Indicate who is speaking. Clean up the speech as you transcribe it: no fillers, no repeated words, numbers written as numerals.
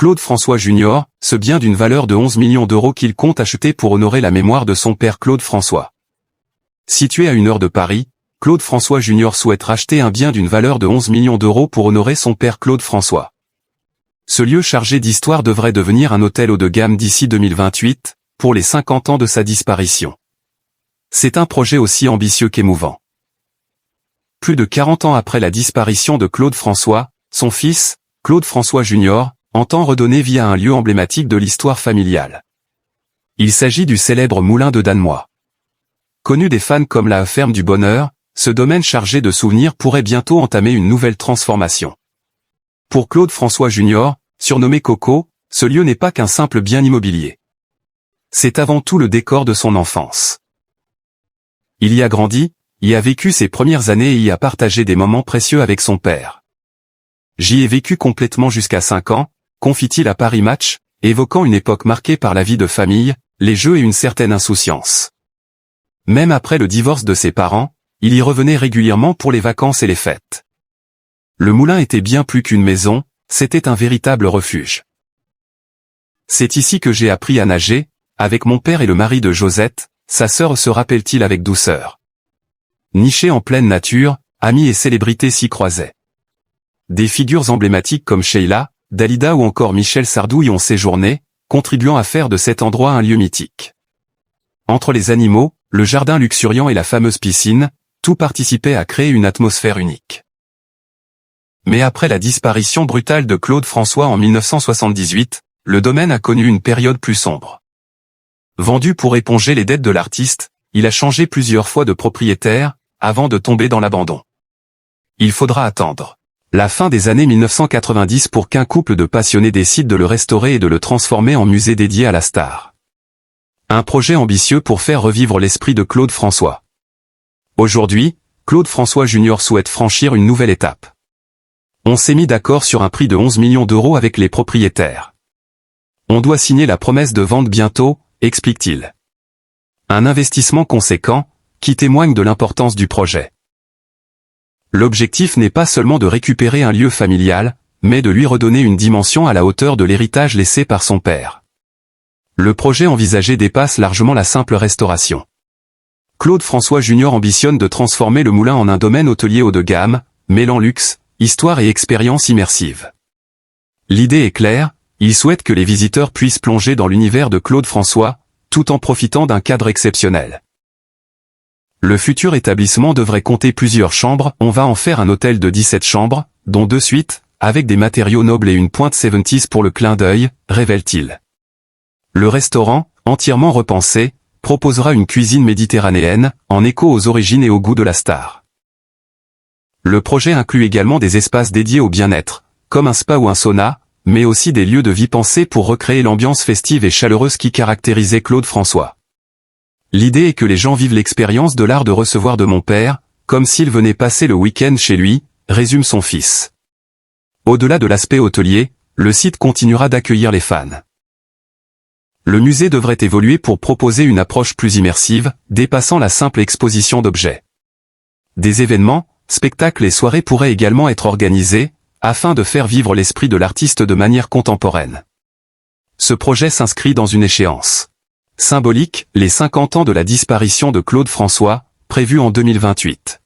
Speaker 1: Claude François Junior, ce bien d'une valeur de 11 millions d'euros qu'il compte acheter pour honorer la mémoire de son père Claude François. Situé à 1 heure de Paris, Claude François Junior souhaite racheter un bien d'une valeur de 11 millions d'euros pour honorer son père Claude François. Ce lieu chargé d'histoire devrait devenir un hôtel haut de gamme d'ici 2028, pour les 50 ans de sa disparition. C'est un projet aussi ambitieux qu'émouvant. Plus de 40 ans après la disparition de Claude François, son fils, Claude François Junior, entend redonner vie à un lieu emblématique de l'histoire familiale. Il s'agit du célèbre moulin de Danemois. Connu des fans comme la ferme du bonheur, ce domaine chargé de souvenirs pourrait bientôt entamer une nouvelle transformation. Pour Claude François Junior, surnommé Coco, ce lieu n'est pas qu'un simple bien immobilier. C'est avant tout le décor de son enfance. Il y a grandi, y a vécu ses premières années et y a partagé des moments précieux avec son père. J'y ai vécu complètement jusqu'à 5 ans, confie-t-il à Paris Match, évoquant une époque marquée par la vie de famille, les jeux et une certaine insouciance. Même après le divorce de ses parents, il y revenait régulièrement pour les vacances et les fêtes. Le moulin était bien plus qu'une maison, c'était un véritable refuge. C'est ici que j'ai appris à nager, avec mon père et le mari de Josette, sa sœur, se rappelle-t-il avec douceur. Niché en pleine nature, amis et célébrités s'y croisaient. Des figures emblématiques comme Sheila, Dalida ou encore Michel Sardou y ont séjourné, contribuant à faire de cet endroit un lieu mythique. Entre les animaux, le jardin luxuriant et la fameuse piscine, tout participait à créer une atmosphère unique. Mais après la disparition brutale de Claude François en 1978, le domaine a connu une période plus sombre. Vendu pour éponger les dettes de l'artiste, il a changé plusieurs fois de propriétaire, avant de tomber dans l'abandon. Il faudra attendre la fin des années 1990 pour qu'un couple de passionnés décide de le restaurer et de le transformer en musée dédié à la star. Un projet ambitieux pour faire revivre l'esprit de Claude François. Aujourd'hui, Claude François Junior souhaite franchir une nouvelle étape. On s'est mis d'accord sur un prix de 11 millions d'euros avec les propriétaires. On doit signer la promesse de vente bientôt, explique-t-il. Un investissement conséquent, qui témoigne de l'importance du projet. L'objectif n'est pas seulement de récupérer un lieu familial, mais de lui redonner une dimension à la hauteur de l'héritage laissé par son père. Le projet envisagé dépasse largement la simple restauration. Claude François Junior ambitionne de transformer le moulin en un domaine hôtelier haut de gamme, mêlant luxe, histoire et expérience immersive. L'idée est claire, il souhaite que les visiteurs puissent plonger dans l'univers de Claude François, tout en profitant d'un cadre exceptionnel. Le futur établissement devrait compter plusieurs chambres, on va en faire un hôtel de 17 chambres, dont 2 suites, avec des matériaux nobles et une pointe 70s pour le clin d'œil, révèle-t-il. Le restaurant, entièrement repensé, proposera une cuisine méditerranéenne, en écho aux origines et au goût de la star. Le projet inclut également des espaces dédiés au bien-être, comme un spa ou un sauna, mais aussi des lieux de vie pensés pour recréer l'ambiance festive et chaleureuse qui caractérisait Claude François. L'idée est que les gens vivent l'expérience de l'art de recevoir de mon père, comme s'il venait passer le week-end chez lui, résume son fils. Au-delà de l'aspect hôtelier, le site continuera d'accueillir les fans. Le musée devrait évoluer pour proposer une approche plus immersive, dépassant la simple exposition d'objets. Des événements, spectacles et soirées pourraient également être organisés, afin de faire vivre l'esprit de l'artiste de manière contemporaine. Ce projet s'inscrit dans une échéance symbolique, les 50 ans de la disparition de Claude François, prévue en 2028.